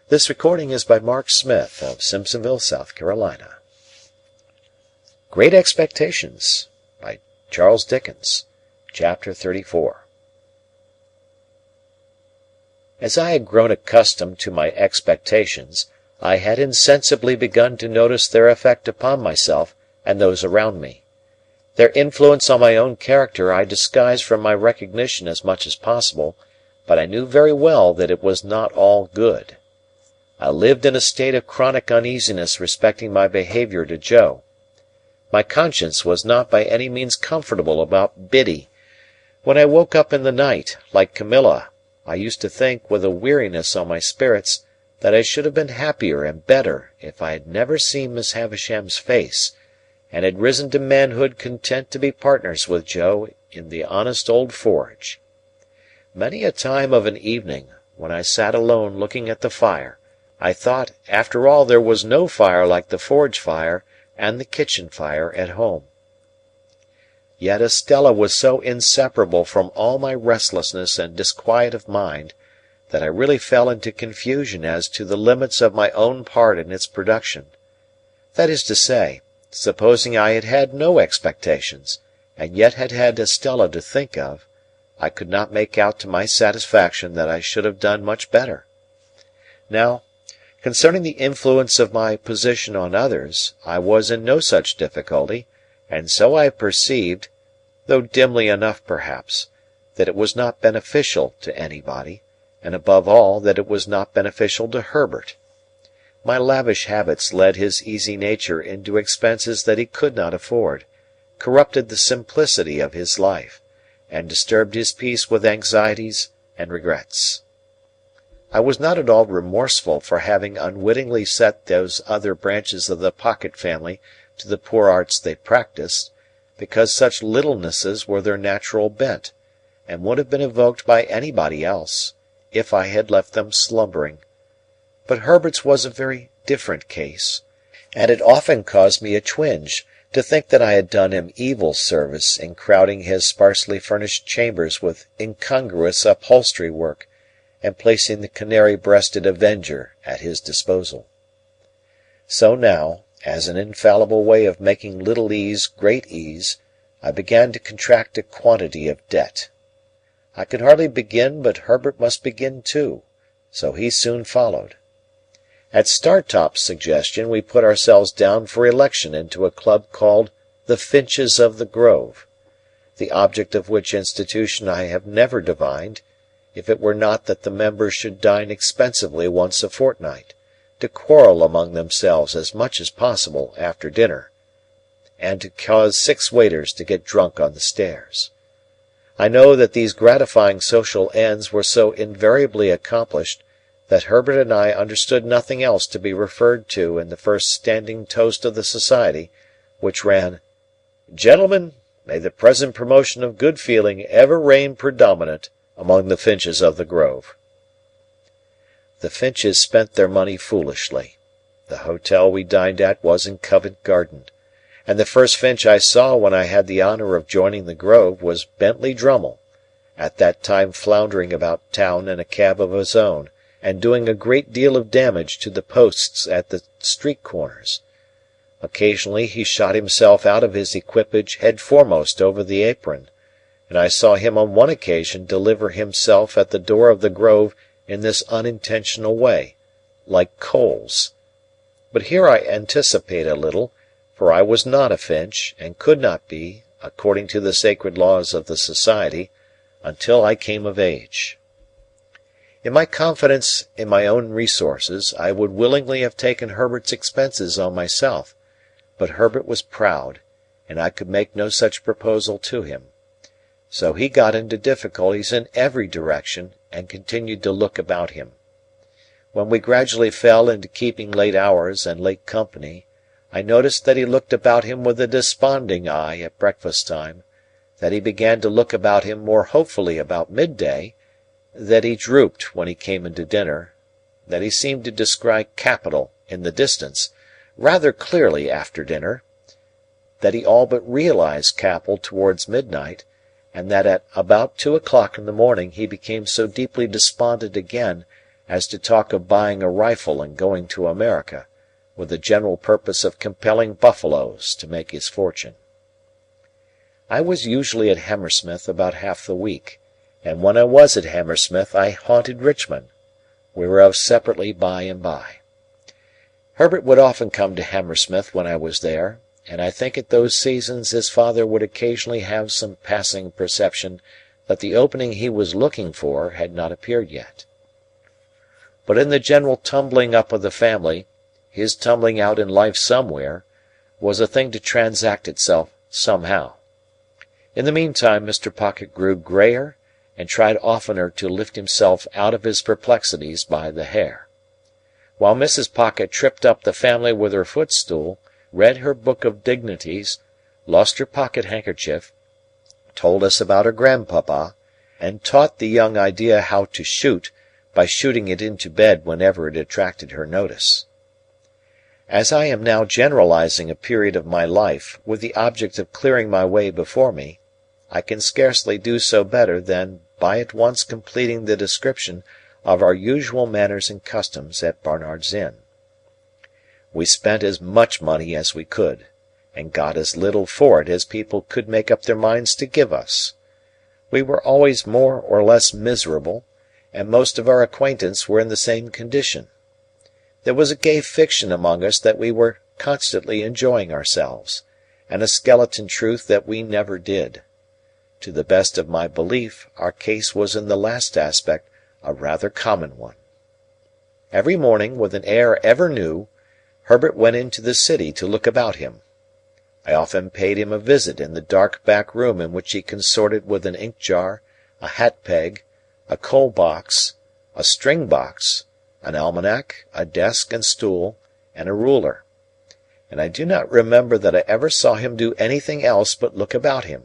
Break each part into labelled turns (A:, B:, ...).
A: This recording is by Mark Smith of Simpsonville, South Carolina. Great Expectations by Charles Dickens, Chapter 34. As I had grown accustomed to my expectations, I had insensibly begun to notice their effect upon myself and those around me. Their influence on my own character I disguised from my recognition as much as possible, but I knew very well that it was not all good. I lived in a state of chronic uneasiness respecting my behaviour to Joe. My conscience was not by any means comfortable about Biddy. When I woke up in the night, like Camilla, I used to think, with a weariness on my spirits, that I should have been happier and better if I had never seen Miss Havisham's face, and had risen to manhood content to be partners with Joe in the honest old forge. Many a time of an evening, when I sat alone looking at the fire, I thought, after all, there was no fire like the forge fire and the kitchen fire at home. Yet Estella was so inseparable from all my restlessness and disquiet of mind, that I really fell into confusion as to the limits of my own part in its production. That is to say, supposing I had had no expectations, and yet had had Estella to think of, I could not make out to my satisfaction that I should have done much better. Now, concerning the influence of my position on others, I was in no such difficulty, and so I perceived, though dimly enough perhaps, that it was not beneficial to anybody, and above all that it was not beneficial to Herbert. My lavish habits led his easy nature into expenses that he could not afford, corrupted the simplicity of his life, and disturbed his peace with anxieties and regrets. I was not at all remorseful for having unwittingly set those other branches of the Pocket family to the poor arts they practised, because such littlenesses were their natural bent, and would have been evoked by anybody else, if I had left them slumbering. But Herbert's was a very different case, and it often caused me a twinge to think that I had done him evil service in crowding his sparsely furnished chambers with incongruous upholstery work, and placing the canary-breasted Avenger at his disposal. So now, as an infallible way of making little ease great ease, I began to contract a quantity of debt. I could hardly begin but Herbert must begin too, so he soon followed. At Startop's suggestion we put ourselves down for election into a club called the Finches of the Grove, the object of which institution I have never divined, if it were not that the members should dine expensively once a fortnight, to quarrel among themselves as much as possible after dinner, and to cause 6 waiters to get drunk on the stairs. I know that these gratifying social ends were so invariably accomplished that Herbert and I understood nothing else to be referred to in the first standing toast of the society, which ran, "Gentlemen, may the present promotion of good feeling ever reign predominant among the Finches of the Grove." The Finches spent their money foolishly. The hotel we dined at was in Covent Garden, and the first Finch I saw when I had the honour of joining the Grove was Bentley Drummle, at that time floundering about town in a cab of his own, and doing a great deal of damage to the posts at the street corners. Occasionally he shot himself out of his equipage head foremost over the apron, and I saw him on one occasion deliver himself at the door of the Grove in this unintentional way, like coals. But here I anticipate a little, for I was not a Finch, and could not be, according to the sacred laws of the society, until I came of age. In my confidence in my own resources, I would willingly have taken Herbert's expenses on myself, but Herbert was proud, and I could make no such proposal to him. So he got into difficulties in every direction, and continued to look about him. When we gradually fell into keeping late hours and late company, I noticed that he looked about him with a desponding eye at breakfast time, that he began to look about him more hopefully about midday, that he drooped when he came into dinner, that he seemed to descry capital in the distance rather clearly after dinner, that he all but realized capital towards midnight, and that at about 2 o'clock in the morning he became so deeply despondent again as to talk of buying a rifle and going to America, with the general purpose of compelling buffaloes to make his fortune. I was usually at Hammersmith about half the week, and when I was at Hammersmith I haunted Richmond, whereof separately by and by. Herbert would often come to Hammersmith when I was there, and I think at those seasons his father would occasionally have some passing perception that the opening he was looking for had not appeared yet. But in the general tumbling up of the family, his tumbling out in life somewhere was a thing to transact itself somehow. In the meantime Mr. Pocket grew greyer and tried oftener to lift himself out of his perplexities by the hair. While Mrs. Pocket tripped up the family with her footstool, read her book of dignities, lost her pocket handkerchief, told us about her grandpapa, and taught the young idea how to shoot by shooting it into bed whenever it attracted her notice. As I am now generalizing a period of my life with the object of clearing my way before me, I can scarcely do so better than by at once completing the description of our usual manners and customs at Barnard's Inn. We spent as much money as we could, and got as little for it as people could make up their minds to give us. We were always more or less miserable, and most of our acquaintance were in the same condition. There was a gay fiction among us that we were constantly enjoying ourselves, and a skeleton truth that we never did. To the best of my belief, our case was in the last aspect a rather common one. Every morning, with an air ever new, Herbert went into the city to look about him. I often paid him a visit in the dark back room in which he consorted with an ink jar, a hat peg, a coal box, a string box, an almanac, a desk and stool, and a ruler, and I do not remember that I ever saw him do anything else but look about him.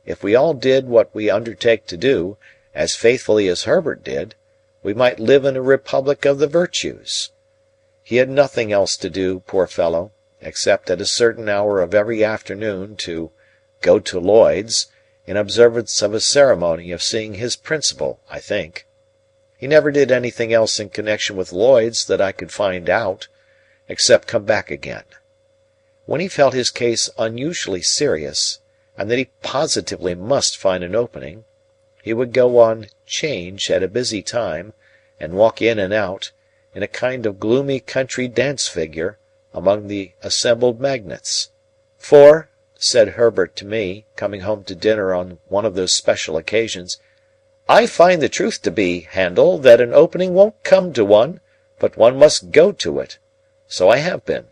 A: If we all did what we undertake to do, as faithfully as Herbert did, we might live in a republic of the virtues. He had nothing else to do, poor fellow, except at a certain hour of every afternoon to go to Lloyd's, in observance of a ceremony of seeing his principal, I think. He never did anything else in connection with Lloyd's that I could find out, except come back again. When he felt his case unusually serious, and that he positively must find an opening, he would go on 'change at a busy time, and walk in and out, in a kind of gloomy country dance figure, among the assembled magnates. For, said Herbert to me, coming home to dinner on one of those special occasions, I find the truth to be, Handel, that an opening won't come to one, but one must go to it. So I have been.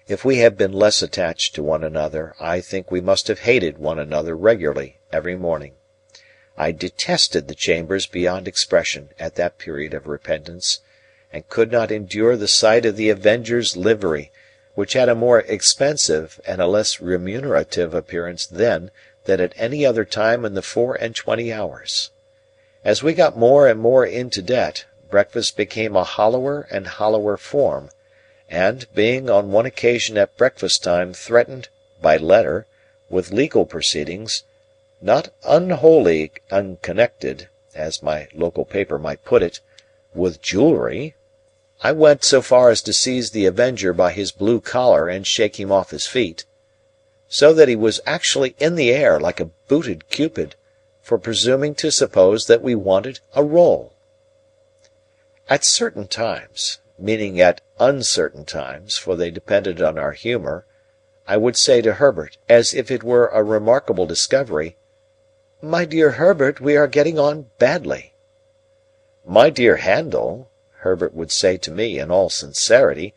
A: If we had been less attached to one another, I think we must have hated one another regularly every morning. I detested the chambers beyond expression at that period of repentance, and could not endure the sight of the Avenger's livery, which had a more expensive and a less remunerative appearance then than at any other time in the 24 hours. As we got more and more into debt, breakfast became a hollower and hollower form, and, being on one occasion at breakfast time threatened, by letter, with legal proceedings, not unwholly unconnected, as my local paper might put it, with jewellery, I went so far as to seize the Avenger by his blue collar and shake him off his feet, so that he was actually in the air like a booted Cupid, for presuming to suppose that we wanted a roll. At certain times, meaning at uncertain times, for they depended on our humour, I would say to Herbert, as if it were a remarkable discovery, "My dear Herbert, we are getting on badly." "My dear Handel," Herbert would say to me in all sincerity,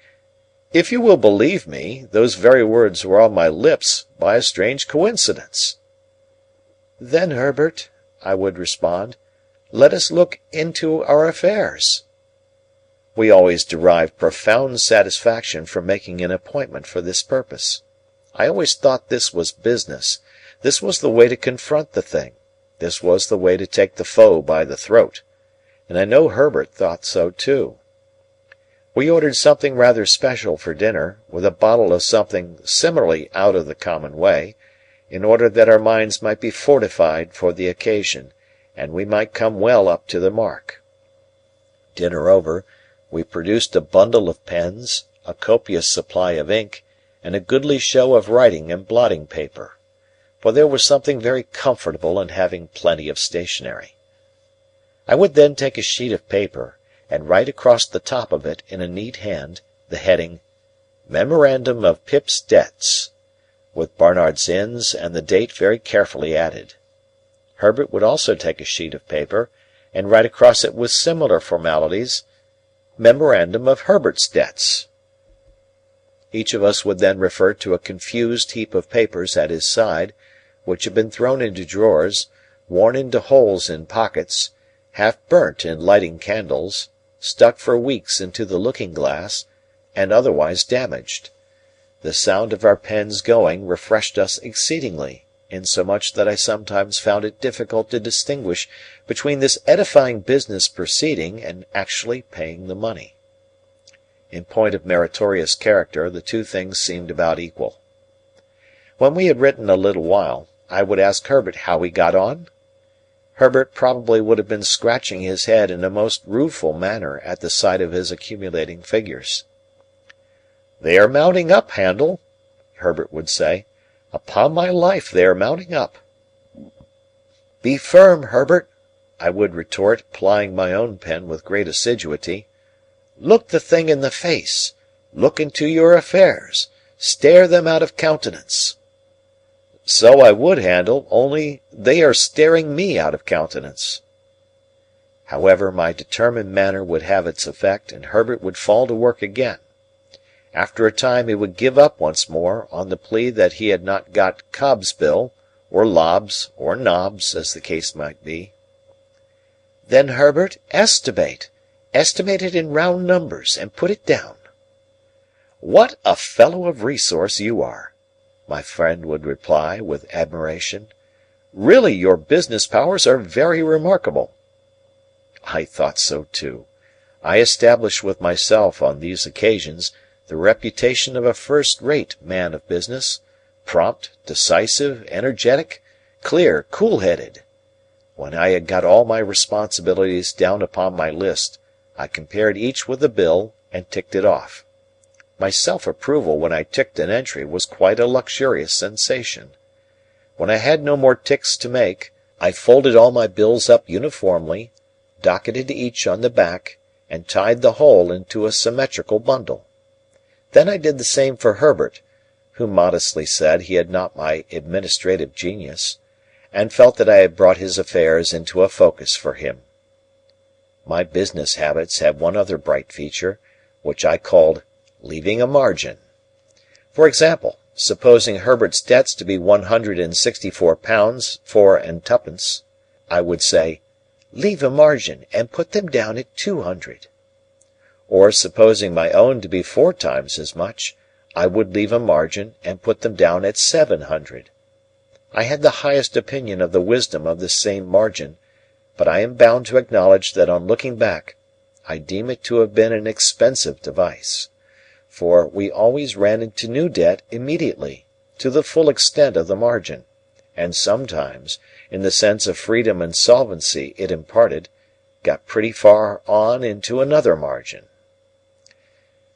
A: "if you will believe me, those very words were on my lips by a strange coincidence." "Then, Herbert," I would respond, "let us look into our affairs." We always derived profound satisfaction from making an appointment for this purpose. I always thought this was business. This was the way to confront the thing. This was the way to take the foe by the throat. And I know Herbert thought so too. We ordered something rather special for dinner, with a bottle of something similarly out of the common way, in order that our minds might be fortified for the occasion, and we might come well up to the mark. Dinner over, we produced a bundle of pens, a copious supply of ink, and a goodly show of writing and blotting paper; for there was something very comfortable in having plenty of stationery. I would then take a sheet of paper, and write across the top of it, in a neat hand, the heading, "Memorandum of Pip's Debts," with Barnard's Inns and the date very carefully added. Herbert would also take a sheet of paper, and write across it with similar formalities, "Memorandum of Herbert's Debts." Each of us would then refer to a confused heap of papers at his side, which had been thrown into drawers, worn into holes in pockets, half burnt in lighting candles, stuck for weeks into the looking-glass, and otherwise damaged. The sound of our pens going refreshed us exceedingly, insomuch that I sometimes found it difficult to distinguish between this edifying business proceeding and actually paying the money. In point of meritorious character, the two things seemed about equal. When we had written a little while, I would ask Herbert how he got on. Herbert probably would have been scratching his head in a most rueful manner at the sight of his accumulating figures. "They are mounting up, Handel," Herbert would say. "Upon my life, they are mounting up." "Be firm, Herbert," I would retort, plying my own pen with great assiduity. "Look the thing in the face. Look into your affairs. Stare them out of countenance." "So I would, Handel, only they are staring me out of countenance." However, my determined manner would have its effect, and Herbert would fall to work again. After a time he would give up once more, on the plea that he had not got Cobb's bill, or Lobb's, or Nobb's, as the case might be. "Then, Herbert, estimate. Estimate it in round numbers, and put it down." "What a fellow of resource you are!" my friend would reply, with admiration. "Really your business powers are very remarkable." I thought so too. I established with myself on these occasions the reputation of a first-rate man of business, prompt, decisive, energetic, clear, cool-headed. When I had got all my responsibilities down upon my list, I compared each with the bill and ticked it off. My self-approval when I ticked an entry was quite a luxurious sensation. When I had no more ticks to make, I folded all my bills up uniformly, docketed each on the back, and tied the whole into a symmetrical bundle. Then I did the same for Herbert, who modestly said he had not my administrative genius, and felt that I had brought his affairs into a focus for him. My business habits had one other bright feature, which I called leaving a margin. For example, supposing Herbert's debts to be £164 4 and twopence, I would say, "Leave a margin, and put them down at 200. Or, supposing my own to be 4 times as much, I would leave a margin, and put them down at 700. I had the highest opinion of the wisdom of this same margin, but I am bound to acknowledge that on looking back, I deem it to have been an expensive device. For we always ran into new debt immediately, to the full extent of the margin, and sometimes, in the sense of freedom and solvency it imparted, got pretty far on into another margin.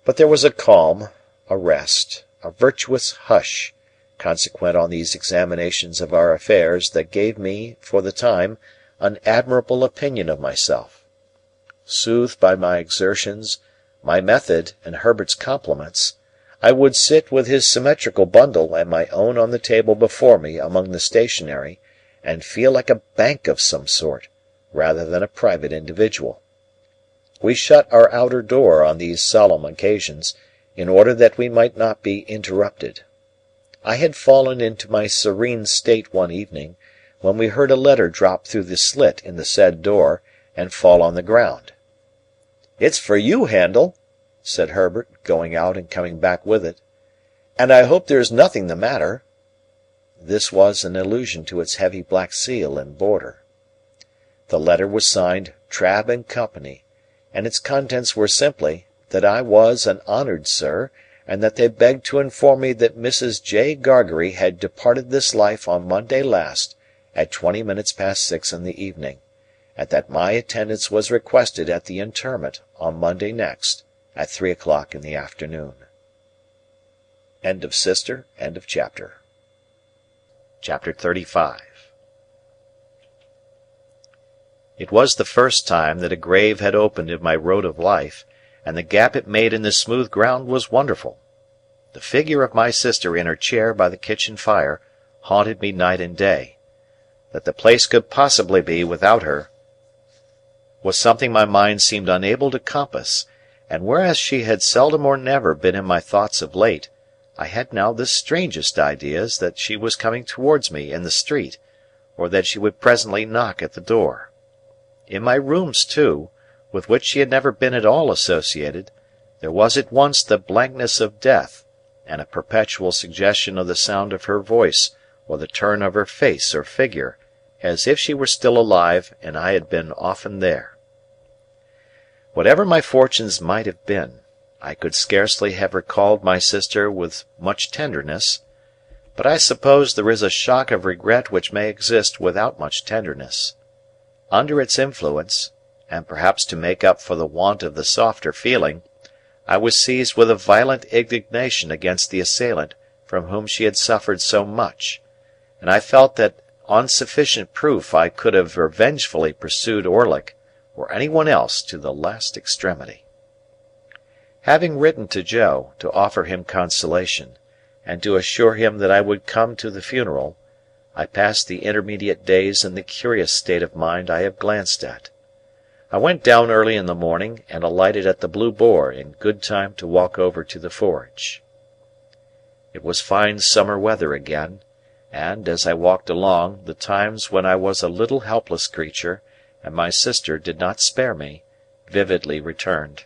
A: But there was a calm, a rest, a virtuous hush, consequent on these examinations of our affairs that gave me, for the time, an admirable opinion of myself. Soothed by my exertions, my method, and Herbert's compliments, I would sit with his symmetrical bundle and my own on the table before me among the stationery, and feel like a bank of some sort, rather than a private individual. We shut our outer door on these solemn occasions, in order that we might not be interrupted. I had fallen into my serene state one evening, when we heard a letter drop through the slit in the said door, and fall on the ground. "It's for you, Handel," said Herbert, going out and coming back with it, "and I hope there is nothing the matter." This was an allusion to its heavy black seal and border. The letter was signed Trabb and Company, and its contents were simply, that I was an honoured sir, and that they begged to inform me that Mrs. J. Gargery had departed this life on Monday last, at 20 minutes past 6 in the evening, and that my attendance was requested at the interment on Monday next, at 3 o'clock in the afternoon. End of Sister. End of chapter. Chapter 35. It was the first time that a grave had opened in my road of life, and the gap it made in the smooth ground was wonderful. The figure of my sister in her chair by the kitchen fire haunted me night and day. That the place could possibly be without her was something my mind seemed unable to compass, and whereas she had seldom or never been in my thoughts of late, I had now the strangest ideas that she was coming towards me in the street, or that she would presently knock at the door. In my rooms, too, with which she had never been at all associated, there was at once the blankness of death, and a perpetual suggestion of the sound of her voice or the turn of her face or figure, as if she were still alive and I had been often there. Whatever my fortunes might have been, I could scarcely have recalled my sister with much tenderness, but I suppose there is a shock of regret which may exist without much tenderness. Under its influence, and perhaps to make up for the want of the softer feeling, I was seized with a violent indignation against the assailant from whom she had suffered so much, and I felt that on sufficient proof I could have revengefully pursued Orlick, or any one else, to the last extremity. Having written to Joe, to offer him consolation, and to assure him that I would come to the funeral, I passed the intermediate days in the curious state of mind I have glanced at. I went down early in the morning, and alighted at the Blue Boar in good time to walk over to the forge. It was fine summer weather again, and, as I walked along, the times when I was a little helpless creature, and my sister did not spare me, vividly returned.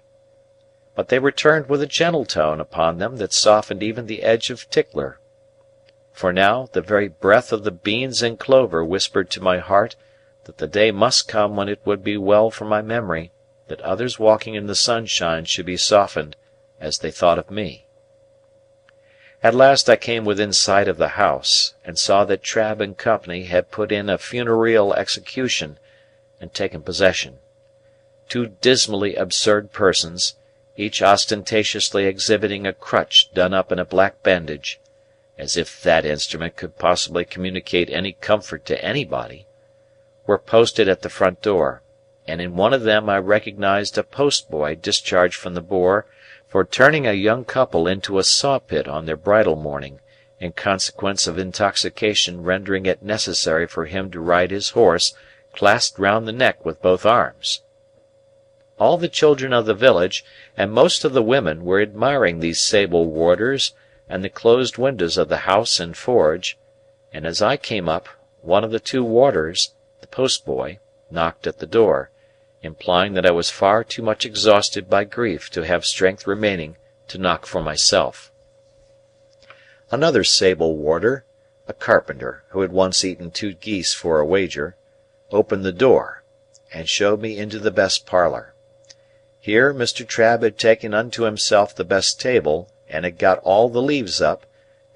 A: But they returned with a gentle tone upon them that softened even the edge of Tickler. For now the very breath of the beans and clover whispered to my heart that the day must come when it would be well for my memory that others walking in the sunshine should be softened as they thought of me. At last I came within sight of the house, and saw that Trabb and Company had put in a funereal execution and taken possession. Two dismally absurd persons, each ostentatiously exhibiting a crutch done up in a black bandage, as if that instrument could possibly communicate any comfort to anybody, were posted at the front door, and in one of them I recognized a post-boy discharged from the Boar for turning a young couple into a saw-pit on their bridal morning, in consequence of intoxication rendering it necessary for him to ride his horse clasped round the neck with both arms. All the children of the village, and most of the women, were admiring these sable warders and the closed windows of the house and forge, and as I came up, one of the two warders, the post-boy, knocked at the door, implying that I was far too much exhausted by grief to have strength remaining to knock for myself. Another sable warder, a carpenter who had once eaten 2 geese for a wager, opened the door, and showed me into the best parlour. Here Mr. Trabb had taken unto himself the best table, and had got all the leaves up,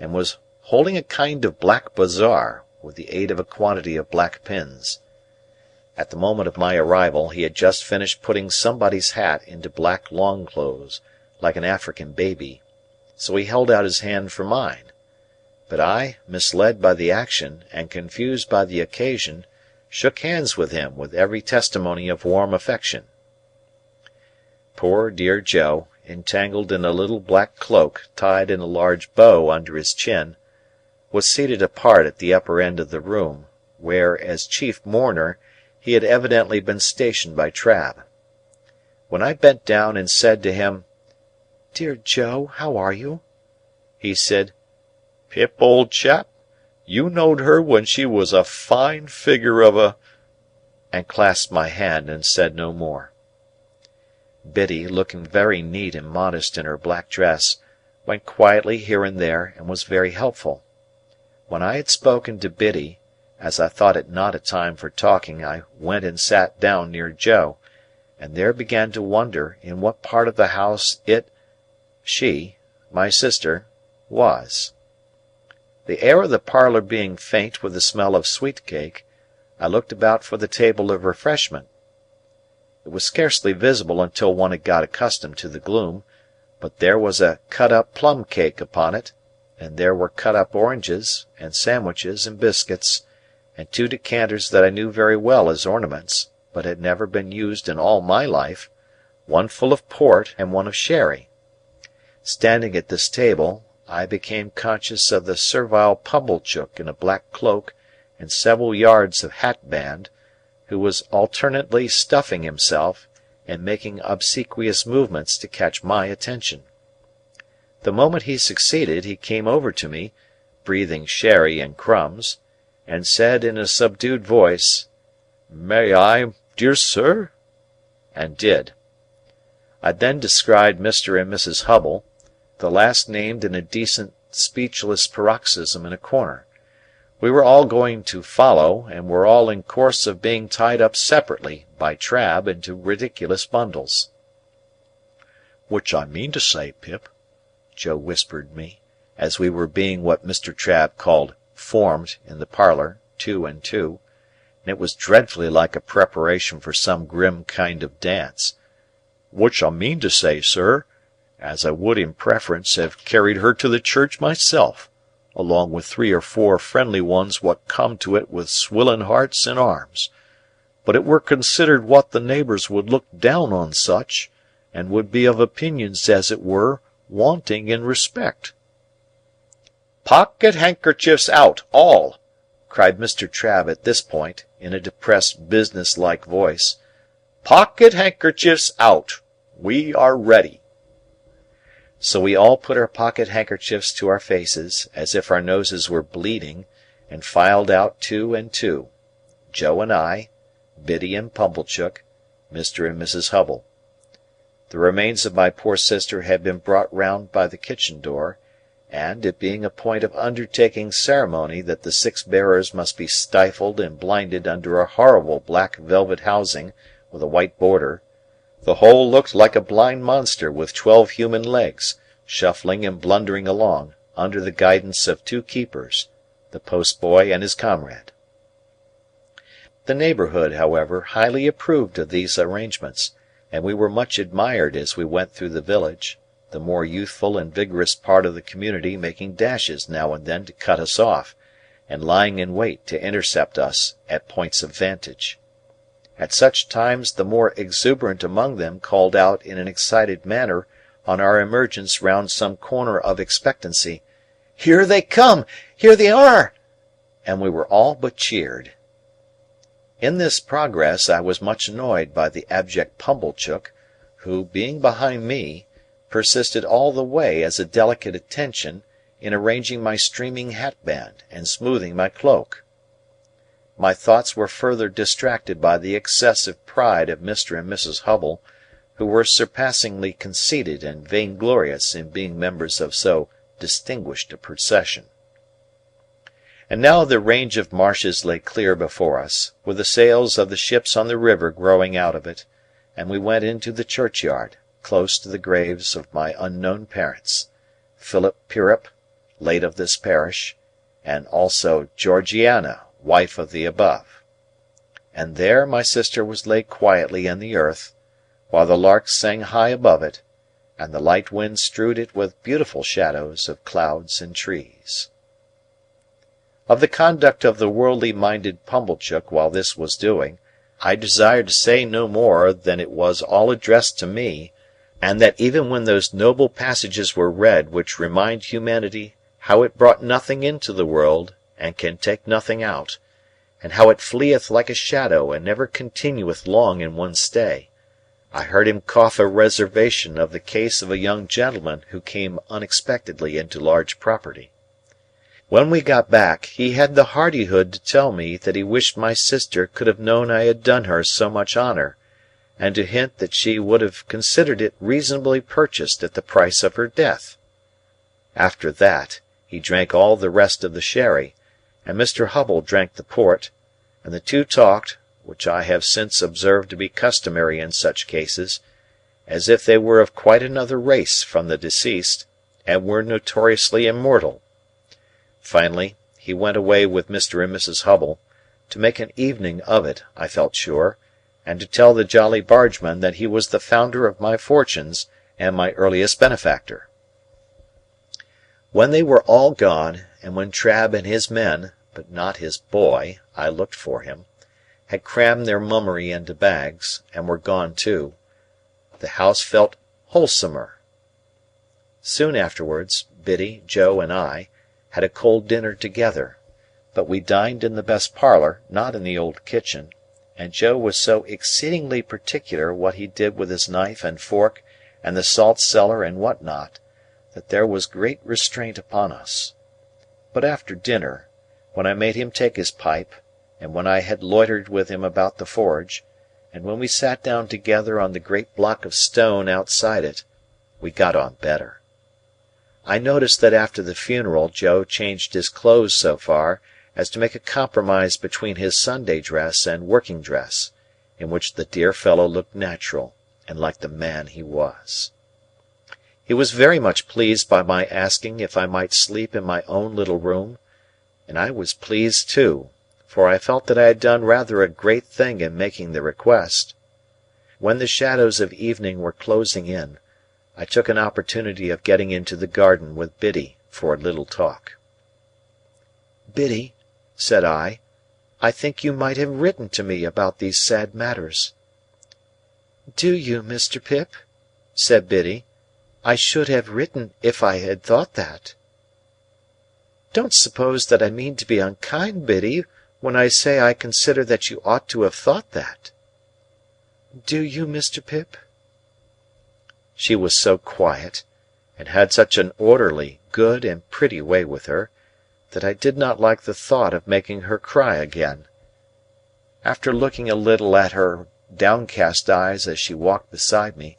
A: and was holding a kind of black bazaar, with the aid of a quantity of black pins. At the moment of my arrival he had just finished putting somebody's hat into black long-clothes, like an African baby, so he held out his hand for mine. But I, misled by the action, and confused by the occasion, shook hands with him with every testimony of warm affection. Poor dear Joe, entangled in a little black cloak tied in a large bow under his chin, was seated apart at the upper end of the room, where, as chief mourner, he had evidently been stationed by Trabb. When I bent down and said to him, "Dear Joe, how are you?" he said, "Pip, old chap, you knowed her when she was a fine figure of a—" and clasped my hand and said no more. Biddy, looking very neat and modest in her black dress, went quietly here and there, and was very helpful. When I had spoken to Biddy, as I thought it not a time for talking, I went and sat down near Joe, and there began to wonder in what part of the house she, my sister, was. The air of the parlour being faint with the smell of sweet cake, I looked about for the table of refreshment. It was scarcely visible until one had got accustomed to the gloom, but there was a cut-up plum-cake upon it, and there were cut-up oranges, and sandwiches, and biscuits, and 2 decanters that I knew very well as ornaments, but had never been used in all my life, one full of port and one of sherry. Standing at this table, I became conscious of the servile Pumblechook in a black cloak and several yards of hatband, who was alternately stuffing himself and making obsequious movements to catch my attention. The moment he succeeded, he came over to me, breathing sherry and crumbs, and said in a subdued voice, "May I, dear sir?" and did. I then descried Mr. and Mrs. Hubble, the last named in a decent speechless paroxysm in a corner. We were all going to follow, and were all in course of being tied up separately, by Trabb, into ridiculous bundles. "Which I mean to say, Pip," Joe whispered me, as we were being what Mr. Trabb called formed in the parlour, 2 and 2, and it was dreadfully like a preparation for some grim kind of dance, "which I mean to say, sir, as I would in preference have carried her to the church myself, along with 3 or 4 friendly ones what come to it with swilling hearts and arms, but it were considered what the neighbours would look down on such, and would be of opinions as it were wanting in respect." "Pocket-handkerchiefs out, all!" cried Mr. Trabb at this point, in a depressed business-like voice. "Pocket-handkerchiefs out! We are ready." So we all put our pocket-handkerchiefs to our faces, as if our noses were bleeding, and filed out 2 and 2, Joe and I, Biddy and Pumblechook, Mr. and Mrs. Hubble. The remains of my poor sister had been brought round by the kitchen door, and, it being a point of undertaking ceremony that the 6 bearers must be stifled and blinded under a horrible black velvet housing with a white border, the whole looked like a blind monster with 12 human legs, shuffling and blundering along, under the guidance of 2 keepers, the post-boy and his comrade. The neighbourhood, however, highly approved of these arrangements, and we were much admired as we went through the village, the more youthful and vigorous part of the community making dashes now and then to cut us off, and lying in wait to intercept us at points of vantage. At such times the more exuberant among them called out in an excited manner on our emergence round some corner of expectancy, "Here they come! Here they are!" and we were all but cheered. In this progress I was much annoyed by the abject Pumblechook, who, being behind me, persisted all the way as a delicate attention in arranging my streaming hatband and smoothing my cloak. My thoughts were further distracted by the excessive pride of Mr. and Mrs. Hubble, who were surpassingly conceited and vainglorious in being members of so distinguished a procession. And now the range of marshes lay clear before us, with the sails of the ships on the river growing out of it, and we went into the churchyard, close to the graves of my unknown parents, Philip Pirrip, late of this parish, and also Georgiana, wife of the above. And there my sister was laid quietly in the earth, while the larks sang high above it, and the light wind strewed it with beautiful shadows of clouds and trees. Of the conduct of the worldly-minded Pumblechook while this was doing, I desire to say no more than it was all addressed to me, and that even when those noble passages were read which remind humanity how it brought nothing into the world and can take nothing out, and how it fleeth like a shadow and never continueth long in one stay, I heard him cough a reservation of the case of a young gentleman who came unexpectedly into large property. When we got back, he had the hardihood to tell me that he wished my sister could have known I had done her so much honour, and to hint that she would have considered it reasonably purchased at the price of her death. After that, he drank all the rest of the sherry, and Mr. Hubble drank the port, and the 2 talked, which I have since observed to be customary in such cases, as if they were of quite another race from the deceased, and were notoriously immortal. Finally, he went away with Mr. and Mrs. Hubble, to make an evening of it, I felt sure, and to tell the Jolly Bargeman that he was the founder of my fortunes and my earliest benefactor. When they were all gone, and when Trabb and his men, but not his boy, I looked for him, had crammed their mummery into bags, and were gone too, the house felt wholesomer. Soon afterwards, Biddy, Joe, and I had a cold dinner together, but we dined in the best parlour, not in the old kitchen, and Joe was so exceedingly particular what he did with his knife and fork and the salt cellar and what not, that there was great restraint upon us. But after dinner, when I made him take his pipe, and when I had loitered with him about the forge, and when we sat down together on the great block of stone outside it, we got on better. I noticed that after the funeral Joe changed his clothes so far as to make a compromise between his Sunday dress and working dress, in which the dear fellow looked natural and like the man he was. He was very much pleased by my asking if I might sleep in my own little room, and I was pleased too, for I felt that I had done rather a great thing in making the request. When the shadows of evening were closing in, I took an opportunity of getting into the garden with Biddy for a little talk. "Biddy," said I think you might have written to me about these sad matters." "Do you, Mr. Pip?" said Biddy. "I should have written if I had thought that." "Don't suppose that I mean to be unkind, Biddy, when I say I consider that you ought to have thought that." "Do you, Mr. Pip?" She was so quiet, and had such an orderly, good, and pretty way with her, that I did not like the thought of making her cry again. After looking a little at her downcast eyes as she walked beside me,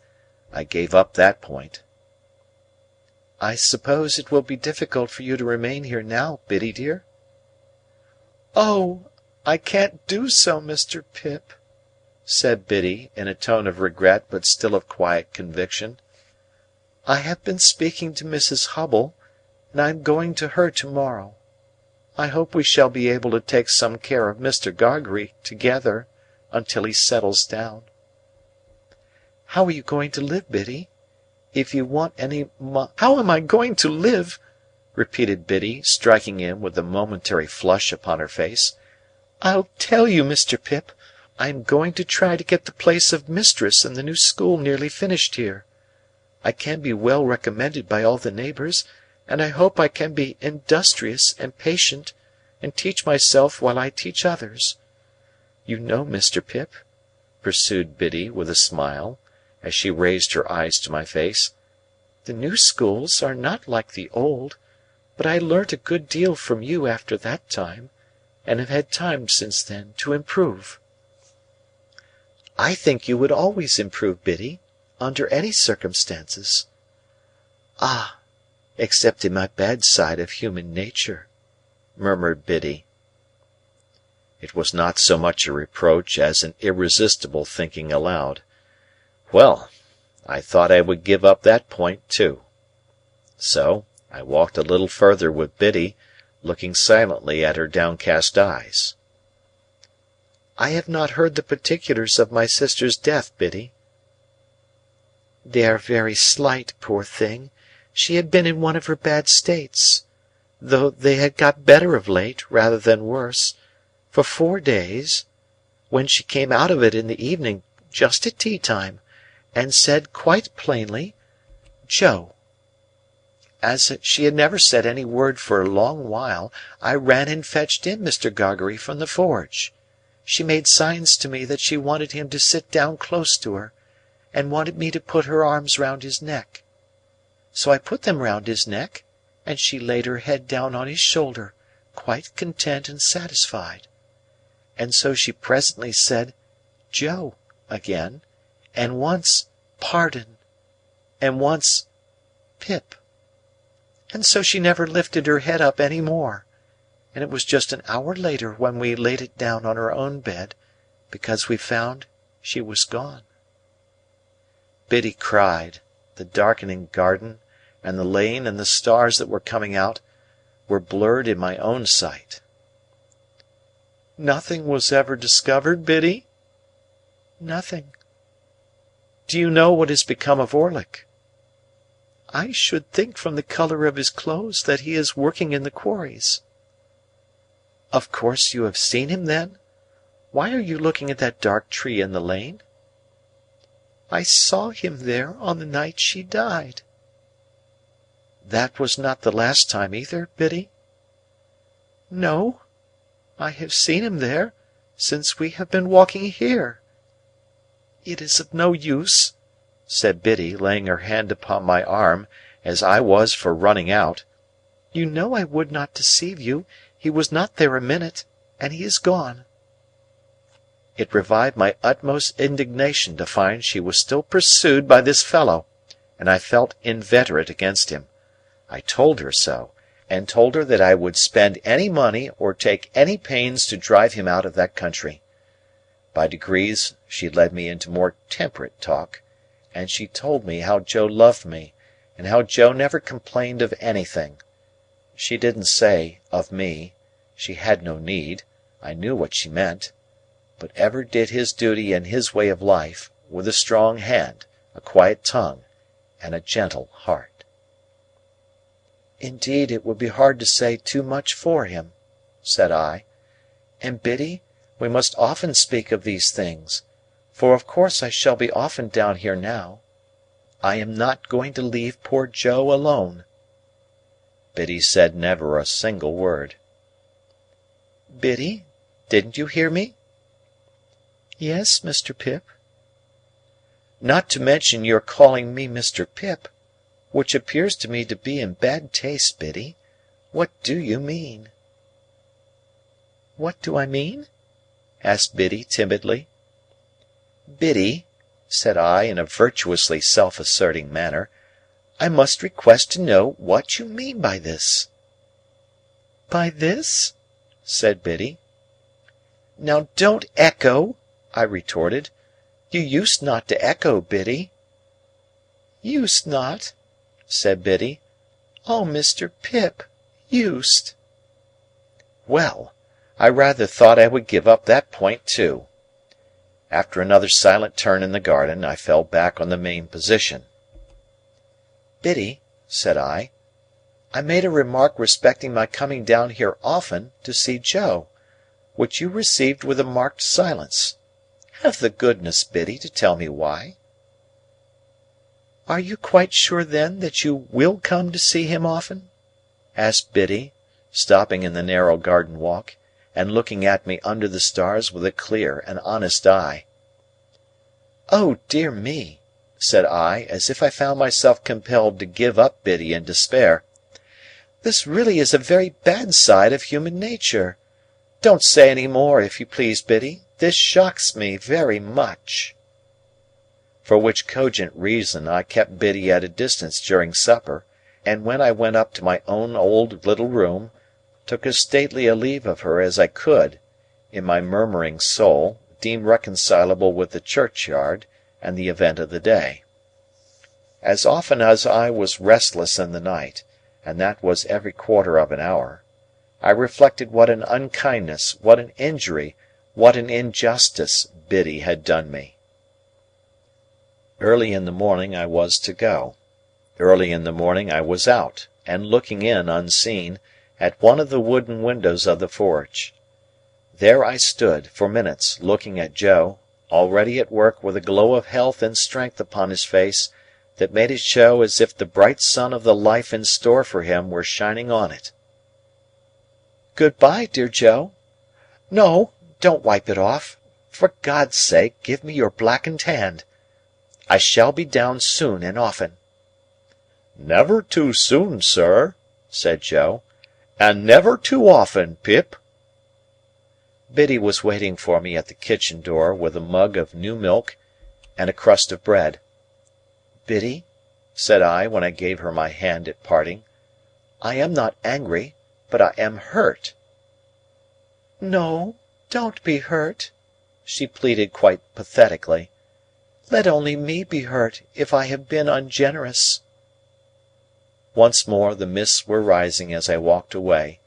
A: I gave up that point. "I suppose it will be difficult for you to remain here now, Biddy dear?" "Oh, I can't do so, Mr. Pip," said Biddy, in a tone of regret but still of quiet conviction. "I have been speaking to Mrs. Hubble, and I am going to her to-morrow. I hope we shall be able to take some care of Mr. Gargery together until he settles down." "How are you going to live, Biddy? If you want any "How am I going to live?" repeated Biddy, striking in with a momentary flush upon her face. "I'll tell you, Mr. Pip. I am going to try to get the place of mistress in the new school nearly finished here. I can be well recommended by all the neighbours, and I hope I can be industrious and patient, and teach myself while I teach others. You know, Mr. Pip," pursued Biddy with a smile, as she raised her eyes to my face, "the new schools are not like the old, but I learnt a good deal from you after that time, and have had time since then to improve." "I think you would always improve, Biddy, under any circumstances." "Ah, except in my bad side of human nature," murmured Biddy. It was not so much a reproach as an irresistible thinking aloud. Well, I thought I would give up that point too. So, I walked a little further with Biddy, looking silently at her downcast eyes. "I have not heard the particulars of my sister's death, Biddy." "They are very slight, poor thing. She had been in one of her bad states, though they had got better of late, rather than worse, for 4 days, when she came out of it in the evening, just at tea-time, and said quite plainly, 'Joe.' As she had never said any word for a long while, I ran and fetched in Mr. Gargery from the forge. She made signs to me that she wanted him to sit down close to her, and wanted me to put her arms round his neck. So I put them round his neck, and she laid her head down on his shoulder, quite content and satisfied. And so she presently said, 'Joe,' again, and once 'Pardon,' and once 'Pip.' And so she never lifted her head up any more, and it was just an hour later when we laid it down on her own bed, because we found she was gone." Biddy cried. The darkening garden, and the lane and the stars that were coming out, were blurred in my own sight.
B: Nothing was ever discovered, Biddy?" "Nothing." "Do you know what has become of Orlick?" "I should think from the colour of his clothes that he is working in the quarries." "Of course you have seen him, then? Why are you looking at that dark tree in the lane?" "I saw him there on the night she died." "That was not the last time either, Biddy?" "No. I have seen him there, since we have been walking here. It is of no use," said Biddy, laying her hand upon my arm, as I was for running out. "You know I would not deceive you. He was not there a minute, and he is gone." It revived my utmost indignation to find she was still pursued by this fellow, and I felt inveterate against him. I told her so, and told her that I would spend any money or take any pains to drive him out of that country. By degrees she led me into more temperate talk, and she told me how Joe loved me, and how Joe never complained of anything. She didn't say, of me; she had no need; I knew what she meant; but ever did his duty in his way of life, with a strong hand, a quiet tongue, and a gentle heart. "Indeed it would be hard to say too much for him," said I. "And, Biddy, we must often speak of these things, for of course I shall be often down here now. I am not going to leave poor Joe alone." Biddy said never a single word. "Biddy, didn't you hear me?" "Yes, Mr. Pip." "Not to mention your calling me Mr. Pip, which appears to me to be in bad taste, Biddy. What do you mean?" "What do I mean?" asked Biddy timidly. "Biddy," said I in a virtuously self-asserting manner, "I must request to know what you mean by this." "By this?" said Biddy. "Now don't echo," I retorted. "You used not to echo, Biddy." "Used not?" said Biddy. "Oh, Mr. Pip, used!" Well, I rather thought I would give up that point too. After another silent turn in the garden, I fell back on the main position. "Biddy," said I made a remark respecting my coming down here often to see Joe, which you received with a marked silence. Have the goodness, Biddy, to tell me why." "Are you quite sure, then, that you will come to see him often?" asked Biddy, stopping in the narrow garden walk, and looking at me under the stars with a clear and honest eye. "Oh, dear me!" said I, as if I found myself compelled to give up Biddy in despair. "This really is a very bad side of human nature. Don't say any more, if you please, Biddy. This shocks me very much." For which cogent reason I kept Biddy at a distance during supper, and when I went up to my own old little room, took as stately a leave of her as I could, in my murmuring soul, deemed reconcilable with the churchyard and the event of the day. As often as I was restless in the night, and that was every quarter of an hour, I reflected what an unkindness, what an injury, what an injustice Biddy had done me. Early in the morning I was to go. Early in the morning I was out, and looking in, unseen, at one of the wooden windows of the forge. There I stood, for minutes, looking at Joe, already at work with a glow of health and strength upon his face that made it show as if the bright sun of the life in store for him were shining on it. "Good-bye, dear Joe. No, don't wipe it off. For God's sake, give me your blackened hand. I shall be down soon and often." "Never too soon, sir," said Joe, "and never too often, Pip." Biddy was waiting for me at the kitchen door with a mug of new milk and a crust of bread. "Biddy," said I, when I gave her my hand at parting, "I am not angry, but I am hurt." "No, don't be hurt," she pleaded quite pathetically. "Let only me be hurt, if I have been ungenerous." Once more the mists were rising as I walked away,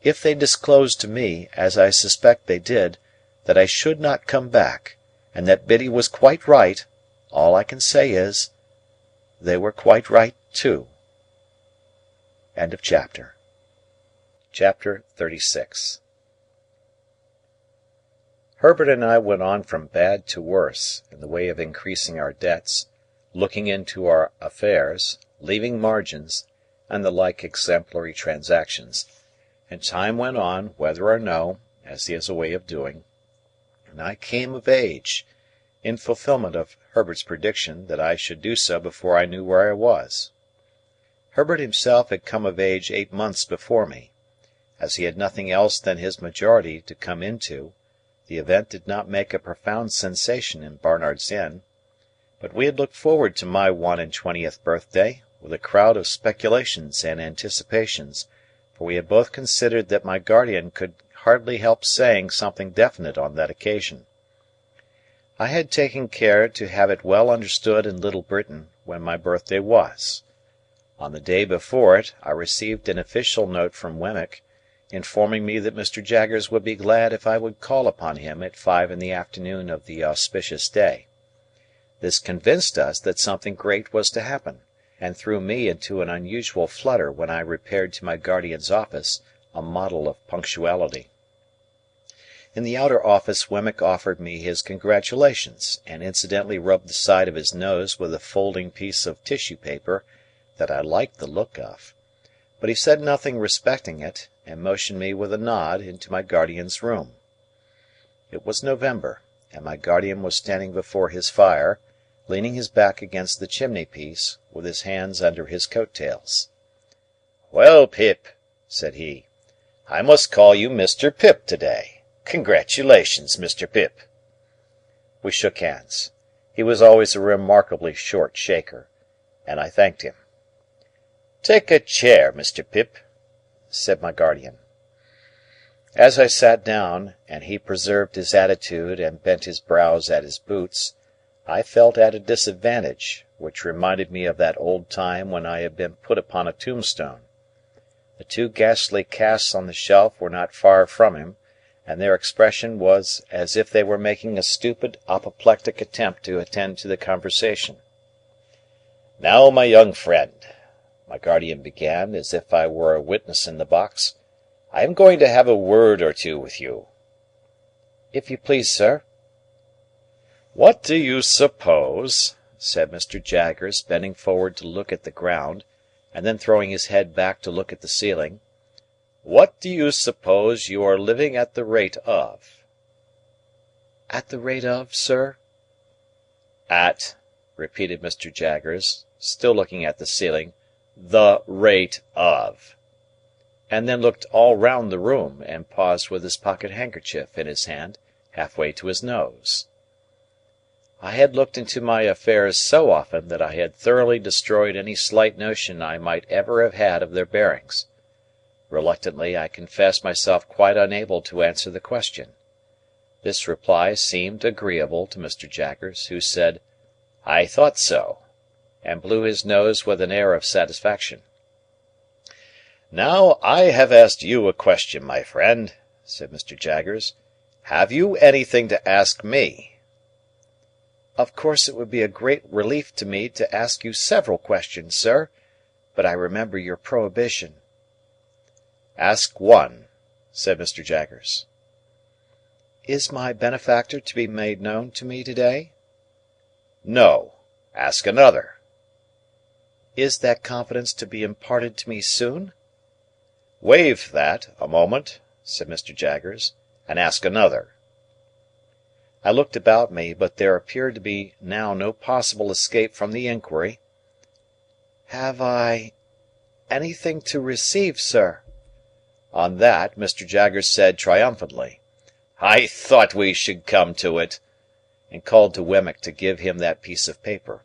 B: If they disclosed to me, as I suspect they did, that I should not come back, and that Biddy was quite right, all I can say is, they were quite right too. Chapter 36. Herbert and I went on from bad to worse, in the way of increasing our debts, looking into our affairs, leaving margins, and the like exemplary transactions, and time went on, whether or no, as he has a way of doing, and I came of age, in fulfilment of Herbert's prediction that I should do so before I knew where I was. Herbert himself had come of age 8 months before me. As he had nothing else than his majority to come into, the event did not make a profound sensation in Barnard's Inn, but we had looked forward to my 21st birthday with a crowd of speculations and anticipations, for we had both considered that my guardian could hardly help saying something definite on that occasion. I had taken care to have it well understood in Little Britain when my birthday was. On the day before it, I received an official note from Wemmick, informing me that Mr. Jaggers would be glad if I would call upon him at 5 in the afternoon of the auspicious day. This convinced us that something great was to happen, and threw me into an unusual flutter when I repaired to my guardian's office, a model of punctuality. In the outer office Wemmick offered me his congratulations, and incidentally rubbed the side of his nose with a folding piece of tissue paper that I liked the look of, but he said nothing respecting it, and motioned me with a nod into my guardian's room. It was November, and my guardian was standing before his fire, leaning his back against the chimney-piece, with his hands under his coat-tails. "Well, Pip," said he, "I must call you Mr. Pip to-day. Congratulations, Mr. Pip." We shook hands. He was always a remarkably short shaker, and I thanked him. "Take a chair, Mr. Pip," said my guardian. As I sat down, and he preserved his attitude and bent his brows at his boots, I felt at a disadvantage, which reminded me of that old time when I had been put upon a tombstone. The 2 ghastly casts on the shelf were not far from him, and their expression was as if they were making a stupid apoplectic attempt to attend to the conversation. "Now, my young friend," my guardian began, as if I were a witness in the box, "I am going to have a word or two with you." "If you please, sir." "What do you suppose," said Mr. Jaggers, bending forward to look at the ground, and then throwing his head back to look at the ceiling, "what do you suppose you are living at the rate of?" "At the rate of, sir?" "At," repeated Mr. Jaggers, still looking at the ceiling, "the rate of," and then looked all round the room, and paused with his pocket-handkerchief in his hand, half-way to his nose. I had looked into my affairs so often that I had thoroughly destroyed any slight notion I might ever have had of their bearings. Reluctantly, I confessed myself quite unable to answer the question. This reply seemed agreeable to Mr. Jaggers, who said, "I thought so," and blew his nose with an air of satisfaction. "Now, I have asked you a question, my friend," said Mr. Jaggers. "Have you anything to ask me?" "Of course it would be a great relief to me to ask you several questions, sir, but I remember your prohibition." "Ask one," said Mr. Jaggers. "Is my benefactor to be made known to me to-day?" "No. Ask another." "Is that confidence to be imparted to me soon?" "Waive that, a moment," said Mr. Jaggers, "and ask another." I looked about me, but there appeared to be now no possible escape from the inquiry. "Have I anything to receive, sir?" On that, Mr. Jaggers said triumphantly, "I thought we should come to it," and called to Wemmick to give him that piece of paper.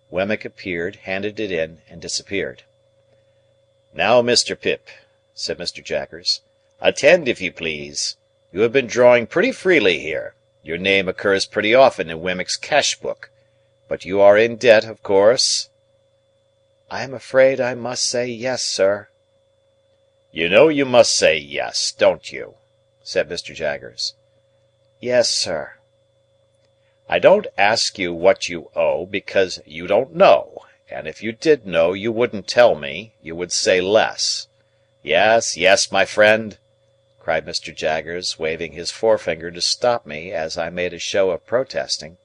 B: Wemmick appeared, handed it in, and disappeared. "Now, Mr. Pip," said Mr. Jaggers, "attend if you please. You have been drawing pretty freely here. Your name occurs pretty often in Wemmick's cash-book. But you are in debt, of course?" "I am afraid I must say yes, sir."
C: You know you must say yes, don't you?" said Mr. Jaggers.
B: "Yes, sir."
C: "I don't ask you what you owe, because you don't know, and if you did know you wouldn't tell me, you would say less. Yes, yes, my friend," cried Mr. Jaggers, waving his forefinger to stop me as I made a show of protesting.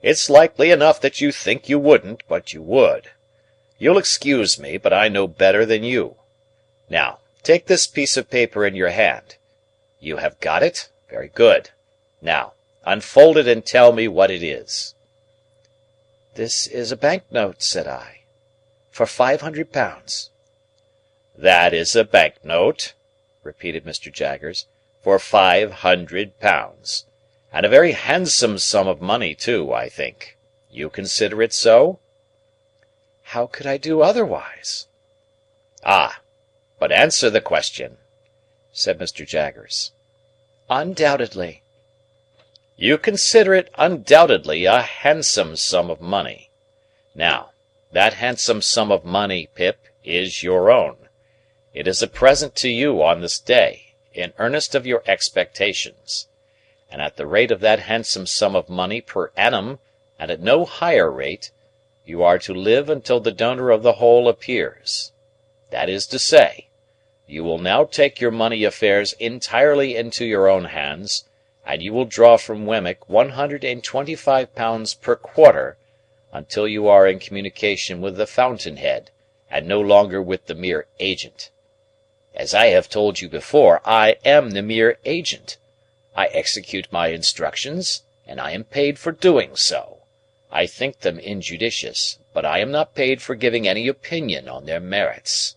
C: "It's likely enough that you think you wouldn't, but you would. You'll excuse me, but I know better than you. Now, take this piece of paper in your hand. You have got it? Very good. Now, unfold it and tell me what it is."
B: "This is a bank note," said I, "for £500.
C: "That is a bank note," repeated Mr. Jaggers, "for £500. And a very handsome sum of money, too, I think. You consider it so?"
B: "How could I do otherwise?"
C: "Ah! But answer the question," said Mr. Jaggers.
B: "Undoubtedly."
C: "You consider it undoubtedly a handsome sum of money. Now, that handsome sum of money, Pip, is your own. It is a present to you on this day, in earnest of your expectations. And at the rate of that handsome sum of money per annum, and at no higher rate, you are to live until the donor of the whole appears. That is to say, you will now take your money affairs entirely into your own hands, and you will draw from Wemmick £125 per quarter, until you are in communication with the fountain-head, and no longer with the mere agent. As I have told you before, I am the mere agent. I execute my instructions, and I am paid for doing so. I think them injudicious, but I am not paid for giving any opinion on their merits."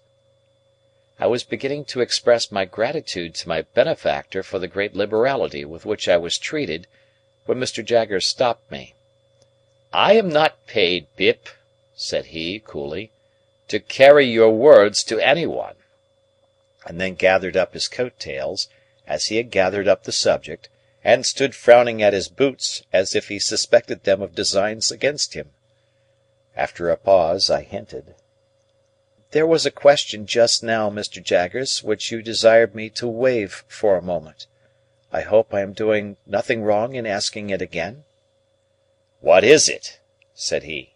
C: I was beginning to express my gratitude to my benefactor for the great liberality with which I was treated, when Mr. Jaggers stopped me. "I am not paid, Pip," said he, coolly, "to carry your words to any one," and then gathered up his coat-tails, as he had gathered up the subject, and stood frowning at his boots as if he suspected them of designs against him. After a pause, I hinted, "There was a question just now, Mr. Jaggers, which you desired me to waive for a moment. I hope I am doing nothing wrong in asking it again?" "What is it?" said he.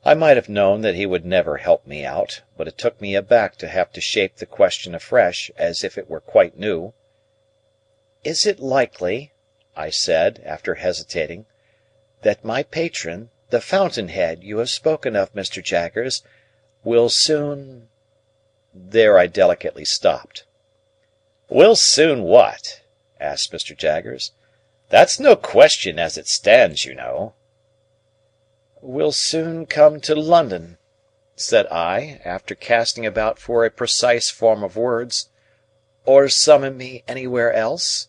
C: I might have known that he would never help me out, but it took me aback to have to shape the question afresh, as if it were quite new. "Is it likely," I said, after hesitating, "that my patron, the fountain-head you have spoken of, Mr. Jaggers, will soon—" There I delicately stopped. "Will soon what?" asked Mr. Jaggers. "That's no question as it stands, you know." "Will soon come to London," said I, after casting about for a precise form of words, "or summon me anywhere else?"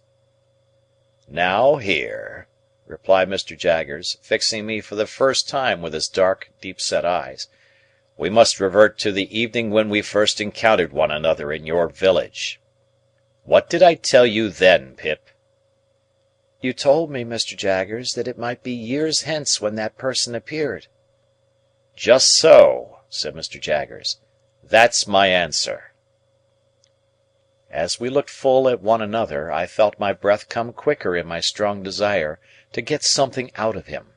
C: "Now here," replied Mr. Jaggers, fixing me for the first time with his dark, deep-set eyes, "we must revert to the evening when we first encountered one another in your village. What did I tell you then, Pip?" "You told me, Mr. Jaggers, that it might be years hence when that person appeared." "Just so," said Mr. Jaggers. "That's my answer." As we looked full at one another, I felt my breath come quicker in my strong desire to get something out of him;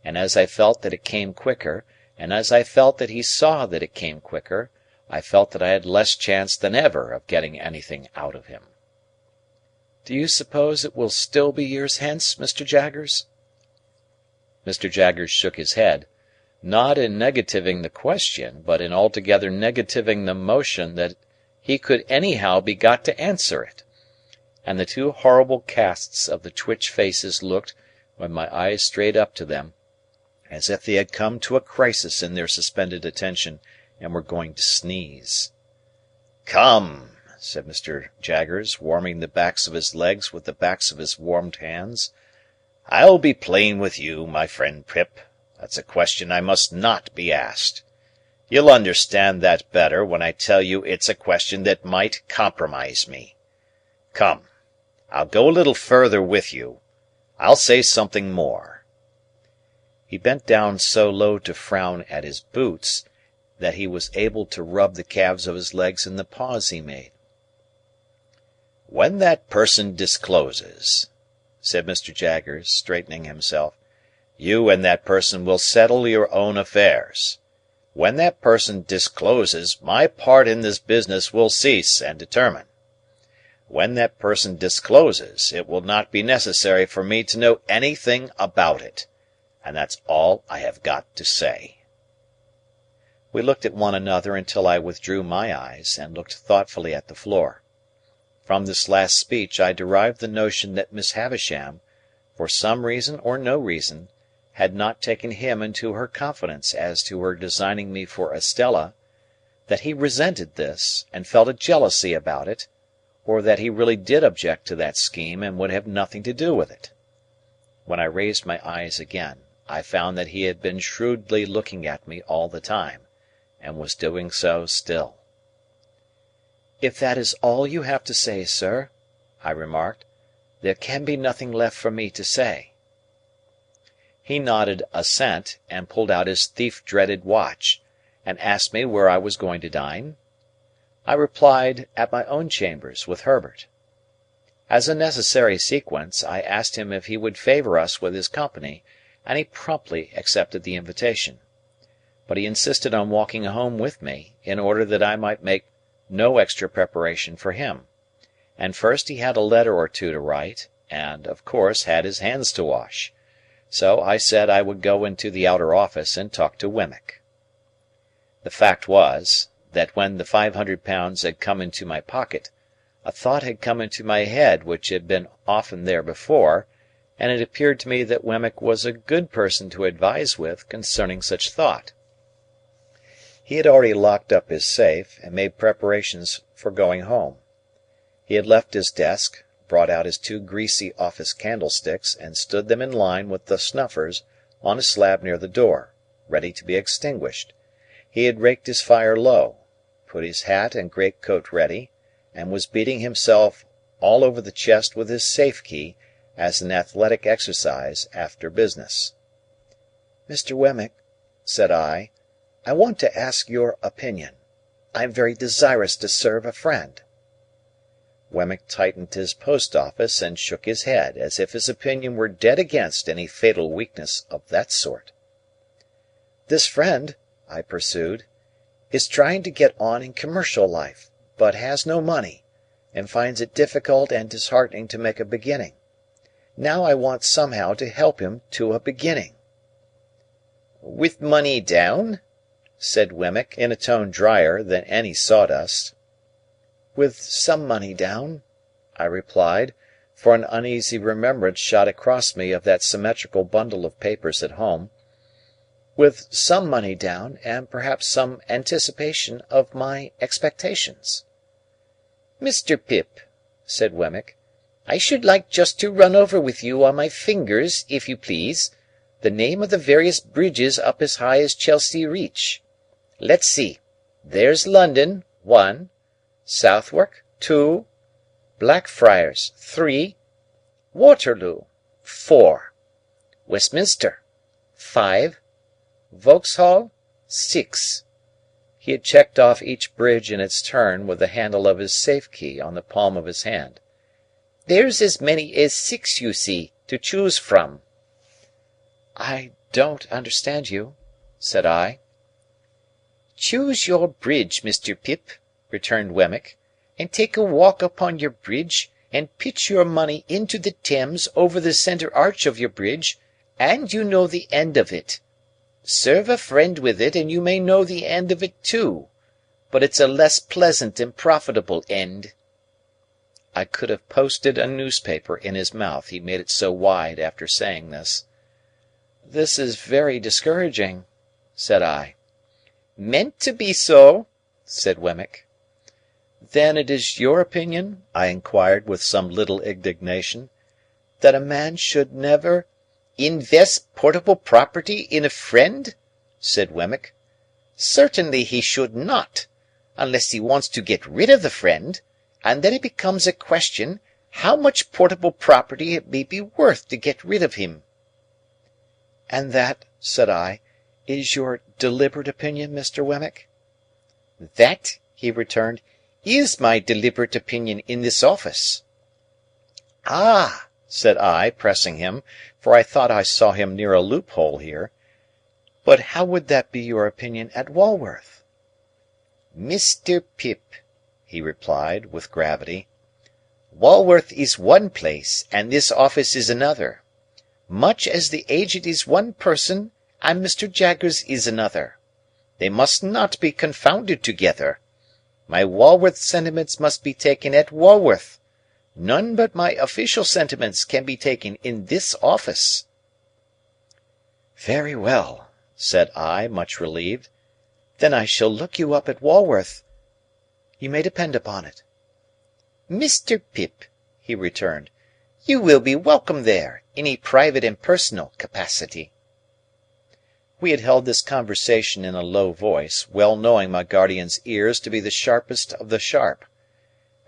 C: and as I felt that it came quicker, and as I felt that he saw that it came quicker, I felt that I had less chance than ever of getting anything out of him. "Do you suppose it will still be years hence, Mr. Jaggers?" Mr. Jaggers shook his head, not in negativing the question, but in altogether negativing the motion that he could anyhow be got to answer it; and the two horrible casts of the twitch faces looked, when my eyes strayed up to them, as if they had come to a crisis in their suspended attention, and were going to sneeze. "Come," said Mr. Jaggers, warming the backs of his legs with the backs of his warmed hands, "I'll be plain with you, my friend Pip. That's a question I must not be asked. You'll understand that better when I tell you it's a question that might compromise me. Come, I'll go a little further with you. I'll say something more." He bent down so low to frown at his boots,
B: that he was able to rub the calves of his legs in the pause he made.
C: "When that person discloses," said Mr. Jaggers, straightening himself, "you and that person will settle your own affairs. When that person discloses, my part in this business will cease and determine. When that person discloses, it will not be necessary for me to know anything about it. And that's all I have got to say." We looked at one another until I withdrew my eyes and looked thoughtfully at the floor. From this last speech I derived the notion that Miss Havisham, for some reason or no reason, had not taken him into her confidence as to her designing me for Estella, that he resented this, and felt a jealousy about it, or that he really did object to that scheme and would have nothing to do with it. When I raised my eyes again, I found that he had been shrewdly looking at me all the time, and was doing so still.
A: "If that is all you have to say, sir," I remarked, "there can be nothing left for me to say." He nodded assent, and pulled out his thief-dreaded watch, and asked me where I was going to dine. I replied, at my own chambers, with Herbert. As a necessary sequence, I asked him if he would favour us with his company, and he promptly accepted the invitation. But he insisted on walking home with me, in order that I might make no extra preparation for him. And first he had a letter or two to write, and, of course, had his hands to wash. So I said I would go into the outer office and talk to Wemmick. The fact was, that when the £500 had come into my pocket, a thought had come into my head which had been often there before, and it appeared to me that Wemmick was a good person to advise with concerning such thought. He had already locked up his safe, and made preparations for going home. He had left his desk, brought out his 2 greasy office candlesticks, and stood them in line with the snuffers on a slab near the door, ready to be extinguished. He had raked his fire low, put his hat and greatcoat ready, and was beating himself all over the chest with his safe-key, as an athletic exercise after business. "Mr. Wemmick," said I want to ask your opinion. I am very desirous to serve a friend." Wemmick tightened his post-office and shook his head, as if his opinion were dead against any fatal weakness of that sort. "This friend," I pursued, "is trying to get on in commercial life, but has no money, and finds it difficult and disheartening to make a beginning. Now I want somehow to help him to a beginning." "With money down?" said Wemmick, in a tone drier than any sawdust. "With some money down," I replied, for an uneasy remembrance shot across me of that symmetrical bundle of papers at home. "With some money down, and perhaps some anticipation of my expectations." "Mr. Pip," said Wemmick, "I should like just to run over with you on my fingers, if you please, the name of the various bridges up as high as Chelsea Reach. Let's see. There's London, 1. Southwark, 2. Blackfriars, 3. Waterloo, 4. Westminster, 5. Vauxhall, 6. He had checked off each bridge in its turn with the handle of his safe-key on the palm of his hand. "There's as many as 6, you see, to choose from." "I don't understand you," said I. "Choose your bridge, Mr. Pip," returned Wemmick, "and take a walk upon your bridge, and pitch your money into the Thames over the centre arch of your bridge, and you know the end of it. Serve a friend with it, and you may know the end of it too, but it's a less pleasant and profitable end." I could have posted a newspaper in his mouth, he made it so wide after saying this. "This is very discouraging," said I. "Meant to be so," said Wemmick. "Then it is your opinion," I inquired with some little indignation, "that a man should never—" "Invest portable property in a friend?" said Wemmick. "Certainly he should not, unless he wants to get rid of the friend, and then it becomes a question how much portable property it may be worth to get rid of him." "And that," said I, "is your deliberate opinion, Mr. Wemmick?"
B: "That," he returned, "is my deliberate opinion in this office." "Ah!" said I, pressing him, for I thought I saw him near a loophole here. "But how would that be your opinion at Walworth?" "Mr. Pip," he replied, with gravity, "Walworth is one place, and this office is another. Much as the Aged is one person, and Mr. Jaggers is another. They must not be confounded together. My Walworth sentiments must be taken at Walworth. None but my official sentiments can be taken in this office." "Very well," said I, much relieved. "Then I shall look you up at Walworth, you may depend upon it." "Mr. Pip," he returned, "you will be welcome there, in a private and personal capacity." We had held this conversation in a low voice, well knowing my guardian's ears to be the sharpest of the sharp.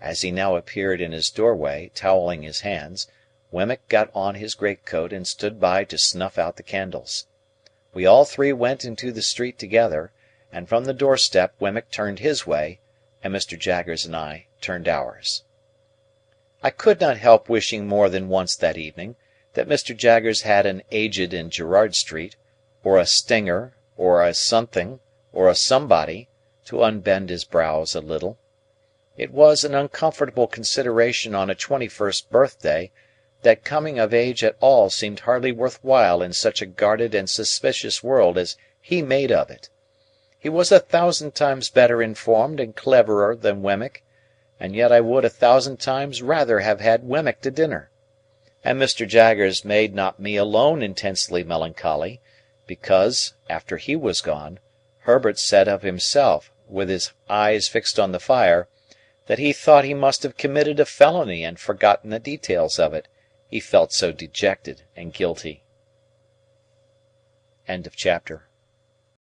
B: As he now appeared in his doorway, towelling his hands, Wemmick got on his greatcoat and stood by to snuff out the candles. We all three went into the street together, and from the doorstep Wemmick turned his way, and Mr. Jaggers and I turned ours. I could not help wishing more than once that evening that Mr. Jaggers had an Aged in Gerrard Street, or a Stinger, or a something, or a somebody, to unbend his brows a little. It was an uncomfortable consideration on a 21st birthday, that coming of age at all seemed hardly worth while in such a guarded and suspicious world as he made of it. He was 1,000 times better informed and cleverer than Wemmick, and yet I would 1,000 times rather have had Wemmick to dinner. And Mr. Jaggers made not me alone intensely melancholy, because, after he was gone, Herbert said of himself, with his eyes fixed on the fire, that he thought he must have committed a felony and forgotten the details of it, he felt so dejected and guilty. Chapter